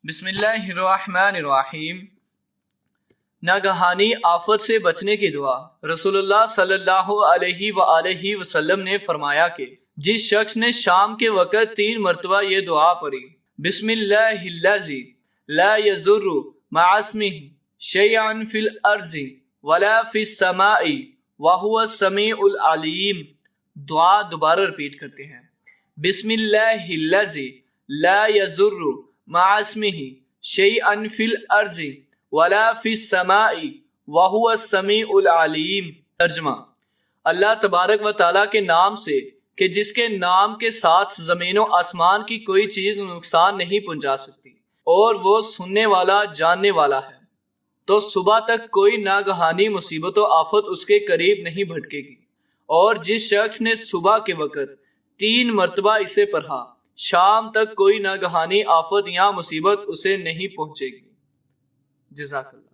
بسم اللہ الرحمن الرحیم۔ ناگہانی آفت سے بچنے کی دعا۔ رسول اللہ صلی اللہ علیہ وآلہ وسلم نے فرمایا کہ جس شخص نے شام کے وقت 3 مرتبہ یہ دعا پڑھی، بسم اللہ الذی لا یضر مع اسمہ شیئا فی الارض ولا فی السماء وہو السمیع العلیم، دعا دوبارہ رپیٹ کرتے ہیں۔ بسم اللہ الذی لا یضر مع اسمہ شیئا فی الارض ولا فی السماء وہو السمیع العلیم۔ ترجمہ: اللہ تبارک و تعالیٰ کے نام سے کہ جس کے نام کے ساتھ زمین و آسمان کی کوئی چیز نقصان نہیں پہنچا سکتی، اور وہ سننے والا جاننے والا ہے، تو صبح تک کوئی ناگہانی مصیبت و آفت اس کے قریب نہیں بھٹکے گی۔ اور جس شخص نے صبح کے وقت 3 مرتبہ اسے پڑھا، شام تک کوئی ناگہانی آفت یا مصیبت اسے نہیں پہنچے گی۔ جزاک اللہ۔